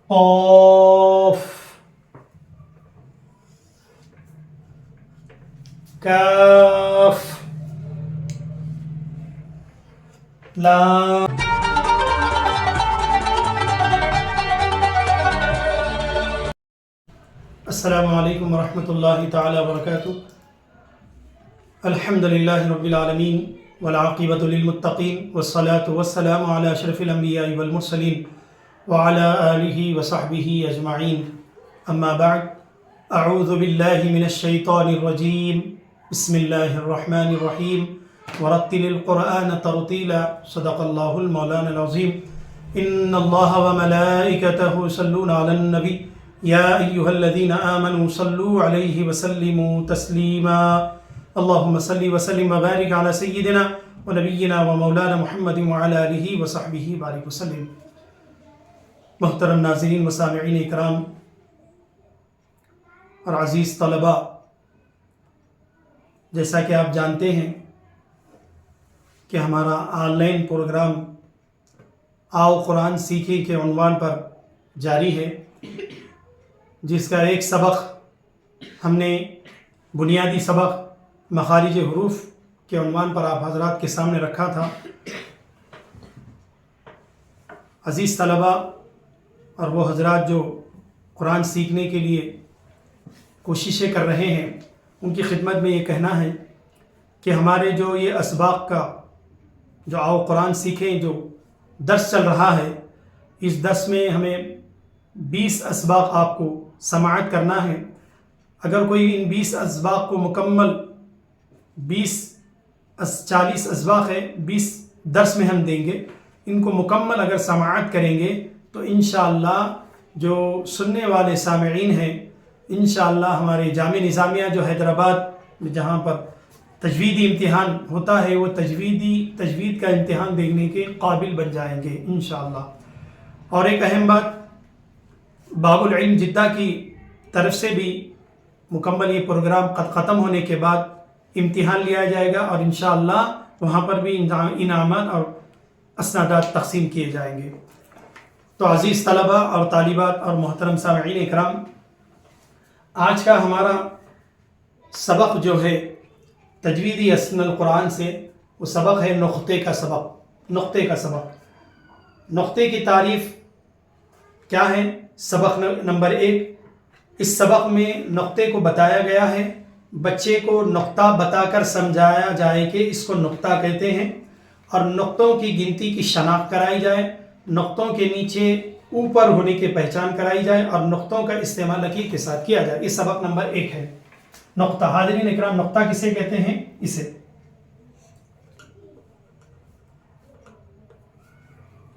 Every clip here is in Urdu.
قاف کاف لام. السلام علیکم ورحمۃ اللہ تعالی وبرکاتہ. الحمد للہ رب العالمین والعاقبۃ للمتقین والصلاة والسلام علی اشرف الانبیاء والمرسلین وعلی آلہ وصحبہ اجمعین. اما بعد، اعوذ باللہ من الشیطان الرجیم. بسم اللہ الرحمن الرحیم. ورتل القرآن ترتیلا. صدق اللہ المولانا العظیم. ان اللہ وملائکتہ یصلون علی النبی یا ایہا الذین آمنوا صلوا علیہ وسلموا تسلیما. اللہم صلی وسلم وبارک علی سیدنا ونبینا ومولانا محمد وعلی آلہ وصحبہ بارک وسلم. محترم ناظرین و سامعین اکرام اور عزیز طلباء، جیسا کہ آپ جانتے ہیں کہ ہمارا آن لائن پروگرام آؤ قرآن سیکھیں کے عنوان پر جاری ہے، جس کا ایک سبق ہم نے بنیادی سبق مخارج حروف کے عنوان پر آپ حضرات کے سامنے رکھا تھا. عزیز طلباء اور وہ حضرات جو قرآن سیکھنے کے لیے کوششیں کر رہے ہیں، ان کی خدمت میں یہ کہنا ہے کہ ہمارے جو یہ اسباق کا جو آؤ قرآن سیکھیں جو درس چل رہا ہے، اس درس میں ہمیں 20 اسباق آپ کو سماعت کرنا ہے. اگر کوئی ان 20 اسباق کو مکمل 40 اسباق ہے، 20 درس میں ہم دیں گے، ان کو مکمل اگر سماعت کریں گے تو انشاءاللہ جو سننے والے سامعین ہیں، انشاءاللہ ہمارے جامع نظامیہ جو حیدرآباد میں جہاں پر تجویدی امتحان ہوتا ہے، وہ تجوید کا امتحان دینے کے قابل بن جائیں گے انشاءاللہ. اور ایک اہم بات، باب العلم جدہ کی طرف سے بھی مکمل یہ پروگرام ختم ہونے کے بعد امتحان لیا جائے گا، اور انشاءاللہ وہاں پر بھی انعامات اور اسنادات تقسیم کیے جائیں گے. تو عزیز طلباء اور طالبات اور محترم سامعین اکرام، آج کا ہمارا سبق جو ہے تجویدی اسن القرآن سے، وہ سبق ہے نقطے کا سبق. نقطے کی تعریف کیا ہے؟ سبق نمبر 1. اس سبق میں نقطے کو بتایا گیا ہے، بچے کو نقطہ بتا کر سمجھایا جائے کہ اس کو نقطہ کہتے ہیں، اور نقطوں کی گنتی کی شناخت کرائی جائے، نقطوں کے نیچے اوپر ہونے کی پہچان کرائی جائے، اور نقطوں کا استعمال لکیر کے ساتھ کیا جائے. یہ سبق نمبر 1 ہے. نقطہ، حاضرین اکرام، نقطہ کسے کہتے ہیں؟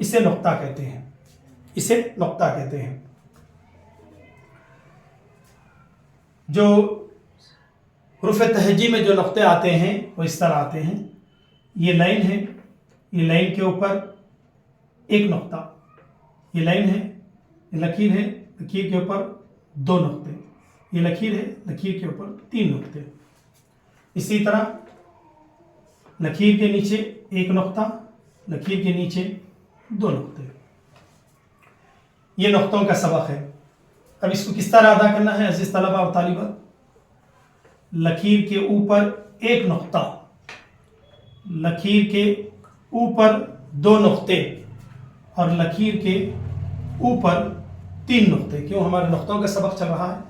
اسے نقطہ کہتے ہیں. اسے نقطہ کہتے ہیں. جو حروف تہجی میں جو نقطے آتے ہیں وہ اس طرح آتے ہیں. یہ لائن ہے، یہ لائن کے اوپر ایک نقطہ، یہ لائن ہے، یہ لکیر ہے، لکیر کے اوپر 2 نقطے، یہ لکیر ہے، لکیر کے اوپر 3 نقطے. اسی طرح لکیر کے نیچے ایک نقطہ، لکیر کے نیچے 2 نقطے. یہ نقطوں کا سبق ہے. اب اس کو کس طرح ادا کرنا ہے عزیز طلبہ اور طالبات؟ لکیر کے اوپر ایک نقطہ، لکیر کے اوپر 2 نقطے، اور لکیر کے اوپر 3 نقطے. کیوں؟ ہمارے نقطوں کا سبق چل رہا ہے.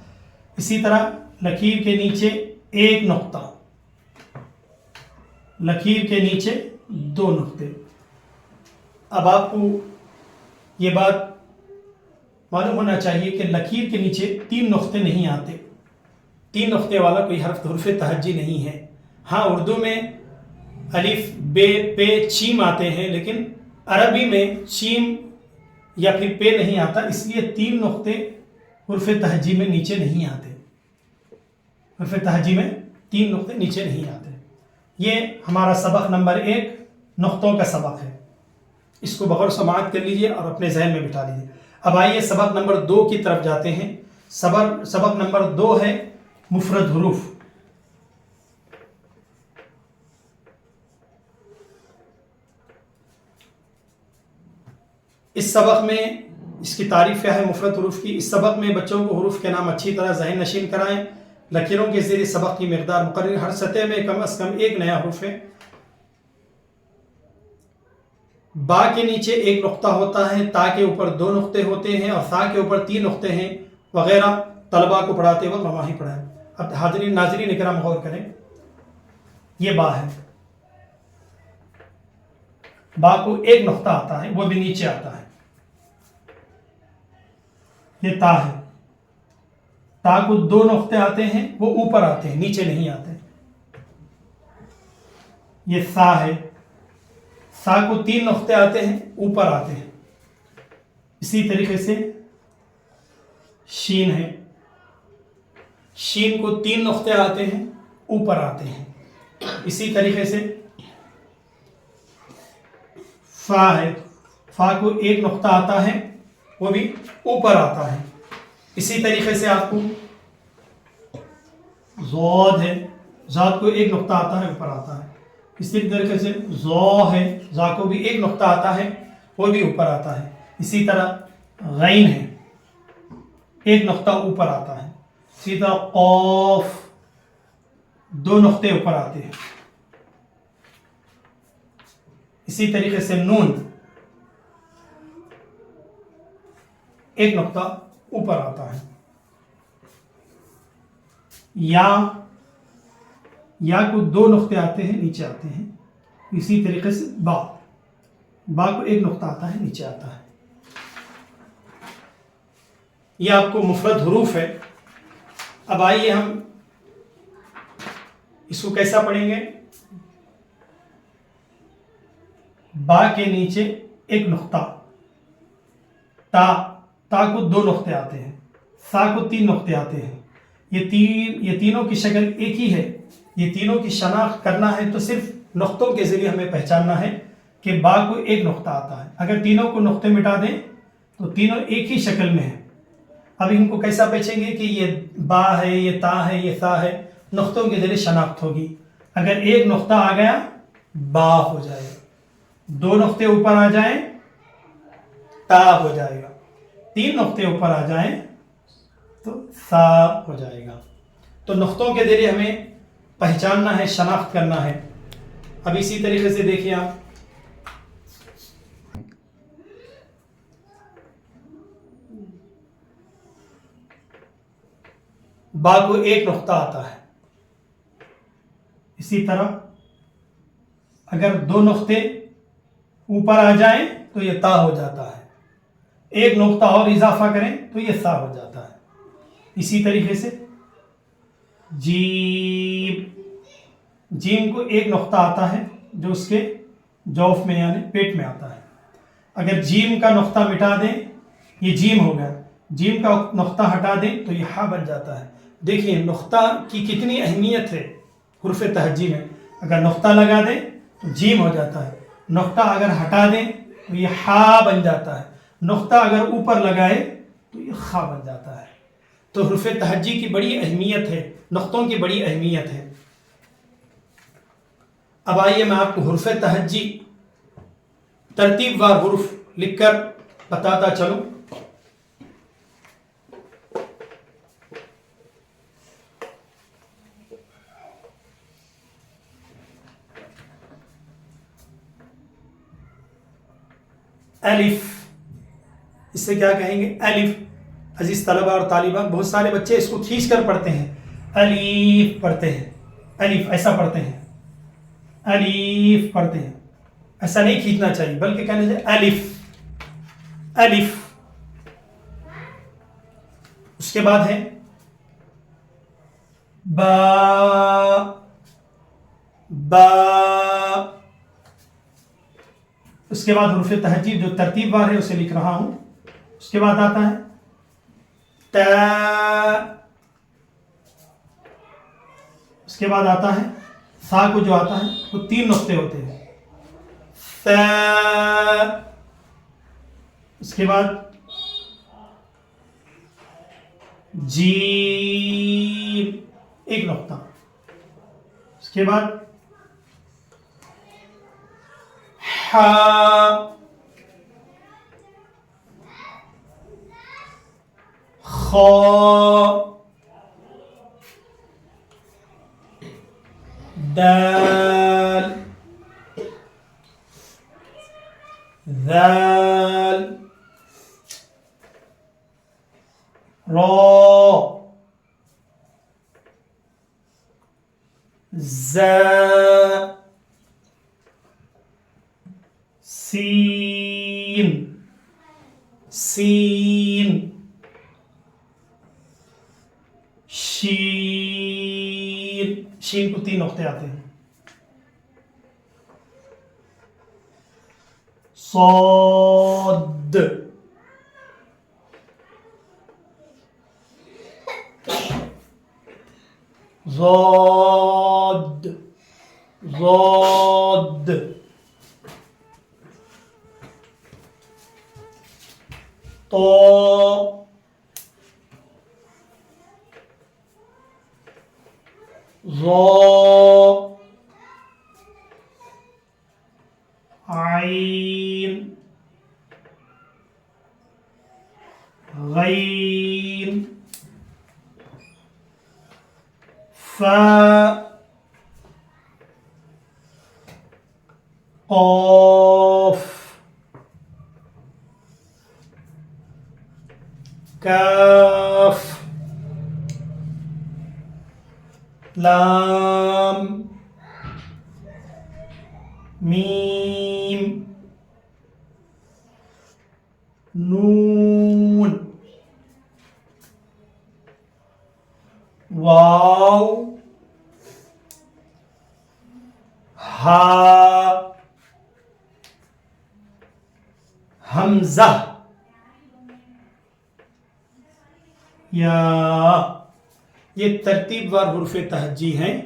اسی طرح لکیر کے نیچے ایک نقطہ، لکیر کے نیچے 2 نقطے. اب آپ کو یہ بات معلوم ہونا چاہیے کہ لکیر کے نیچے 3 نقطے نہیں آتے. 3 نقطے والا کوئی حرف تہجی نہیں ہے. ہاں، اردو میں الف، بے، پے، چیم آتے ہیں، لیکن عربی میں چیم یا پھر پے نہیں آتا، اس لیے 3 نقطے حرف تہجی میں نیچے نہیں آتے. حرف تہجی میں 3 نقطے نیچے نہیں آتے. یہ ہمارا سبق نمبر 1 نقطوں کا سبق ہے. اس کو بغور سماعت کر لیجئے اور اپنے ذہن میں بٹھا لیجئے. اب آئیے سبق نمبر 2 کی طرف جاتے ہیں. سبق نمبر 2 ہے مفرد حروف. اس سبق میں اس کی تعریف کیا ہے مفرد حروف کی. اس سبق میں بچوں کو حروف کے نام اچھی طرح ذہن نشین کرائیں. لکیروں کے ذریعے سبق کی مقدار مقرر. ہر سطح میں کم از کم ایک نیا حروف ہے. با کے نیچے ایک نقطہ ہوتا ہے, تا کے اوپر 2 نقطے ہوتے ہیں, اور ثا کے اوپر 3 نقطے ہیں وغیرہ. طلباء کو پڑھاتے وقت رواحی پڑھائیں. اب حاضرین ناظرین اکرام غور کریں, یہ با ہے, با کو ایک نقطہ آتا ہے, وہ بھی نیچے آتا ہے. یہ تا ہے, تا کو 2 نقطے آتے ہیں, وہ اوپر آتے ہیں, نیچے نہیں آتے. یہ سا ہے, سا کو 3 نقطے آتے ہیں, اوپر آتے ہیں. اسی طریقے سے شین ہے, شین کو 3 نقطے آتے ہیں, اوپر آتے ہیں. اسی طریقے سے فا ہے, فا کو 1 نقطہ آتا ہے, وہ بھی اوپر آتا ہے. اسی طریقے سے آپ کو زود ہے, زاد کو 1 نقطہ آتا ہے, اوپر آتا ہے. اسی طریقے سے زو ہے, زا کو بھی 1 نقطہ آتا ہے, وہ بھی اوپر آتا ہے. اسی طرح غین ہے, 1 نقطہ اوپر آتا ہے. اسی طرح قوف 2 نقطے اوپر آتے ہیں. اسی طریقے سے نون 1 نقطہ اوپر آتا ہے. یا کو 2 نقطے آتے ہیں, نیچے آتے ہیں. اسی طریقے سے با, با کو 1 نقطہ آتا ہے, نیچے آتا ہے. یہ آپ کو مفرد حروف ہے. اب آئیے ہم اس کو کیسا پڑھیں گے. با کے نیچے 1 نقطہ, تا, تا کو 2 نقطے آتے ہیں, سا کو 3 نقطے آتے ہیں. یہ تینوں کی شکل ایک ہی ہے. یہ تینوں کی شناخت کرنا ہے تو صرف نقطوں کے ذریعے ہمیں پہچاننا ہے کہ با کو 1 نقطہ آتا ہے. اگر تینوں کو نقطے مٹا دیں تو تینوں ایک ہی شکل میں ہیں. اب ان کو کیسا پہچیں گے کہ یہ با ہے, یہ تا ہے, یہ سا ہے. نقطوں کے ذریعے شناخت ہوگی. اگر 1 نقطہ آ گیا با ہو جائے گا, 2 نقطے اوپر آ جائیں تا ہو جائے گا, 3 نقطے اوپر آ جائیں تو سا ہو جائے گا. تو نقطوں کے ذریعے ہمیں پہچاننا ہے, شناخت کرنا ہے. اب اسی طریقے سے دیکھیے آپ, با کو 1 نقطہ آتا ہے. اسی طرح اگر 2 نقطے اوپر آ جائیں تو یہ تا ہو جاتا ہے, 1 نقطہ اور اضافہ کریں تو یہ سا ہو جاتا ہے. اسی طریقے سے جیم, جیم کو 1 نقطہ آتا ہے جو اس کے جوف میں یعنی پیٹ میں آتا ہے. اگر جیم کا نقطہ مٹا دیں, یہ جیم ہو گیا, جیم کا نقطہ ہٹا دیں تو یہ ہا بن جاتا ہے. دیکھیے نقطہ کی کتنی اہمیت ہے حروف تہجی میں. اگر نقطہ لگا دیں تو جیم ہو جاتا ہے, نقطہ اگر ہٹا دیں تو یہ ہا بن جاتا ہے, نقطہ اگر اوپر لگائے تو یہ خا بن جاتا ہے. تو حروف تہجی کی بڑی اہمیت ہے, نقطوں کی بڑی اہمیت ہے. اب آئیے میں آپ کو حروف تہجی ترتیب وار حروف لکھ کر بتاتا چلوں. الف, اس سے کیا کہیں گے الف. عزیز طلبہ اور طالبات, بہت سارے بچے اس کو کھینچ کر پڑھتے ہیں, الف پڑھتے ہیں, الف ایسا پڑھتے ہیں, الف پڑھتے ہیں. ایسا نہیں کھینچنا چاہیے بلکہ کہنا چاہیے الف, الف. اس کے بعد ہے با, با. اس کے بعد حروف تہجی جو ترتیب وار ہے اسے لکھ رہا ہوں. اس کے بعد آتا ہے تا, اس کے بعد آتا ہے سا کو جو آتا ہے وہ 3 نقطے ہوتے ہیں, سا. اس کے بعد جیم 1 نقطہ. اس کے بعد ہا, خا دال ذال را زا سین سین شین شین کو 3 نقطے آتے ہیں صاد ضاد ضاد طا ظا عين غين فا قاف كاف لام ميم نون واو ہا حمزہ یا یہ ترتیب وار حروف تہجی ہیں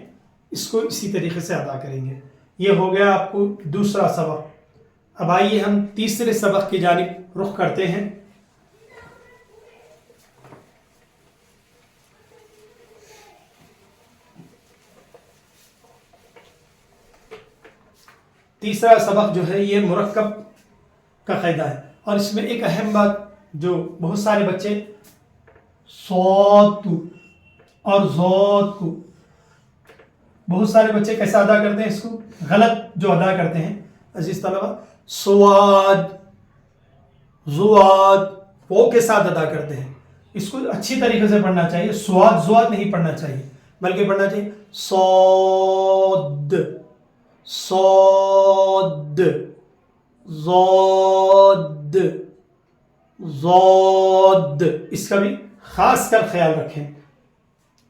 اس کو اسی طریقے سے ادا کریں گے یہ ہو گیا آپ کو دوسرا سبق اب آئیے ہم تیسرے سبق کی جانب رخ کرتے ہیں تیسرا سبق جو ہے یہ مرکب کا قاعدہ ہے اور اس میں ایک اہم بات جو بہت سارے بچے صوت اور زوت کو بہت سارے بچے کیسے ادا کرتے ہیں اس کو غلط جو ادا کرتے ہیں عزیز طلبہ سواد زواد وہ کے ساتھ ادا کرتے ہیں اس کو اچھی طریقے سے پڑھنا چاہیے سواد زواد نہیں پڑھنا چاہیے بلکہ پڑھنا چاہیے صاد صاد ضاد ضاد اس کا بھی خاص کر خیال رکھیں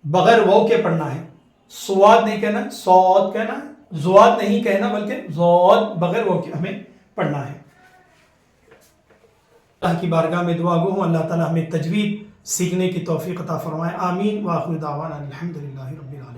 بغیر واو کے پڑھنا ہے سواد نہیں کہنا صاد کہنا زواد نہیں کہنا بلکہ زواد بغیر واو کے ہمیں پڑھنا ہے اللہ کی بارگاہ میں دعا گو ہوں اللہ تعالی ہمیں تجوید سیکھنے کی توفیق عطا فرمائے آمین وآخر دعوانا الحمدللہ رب العالمین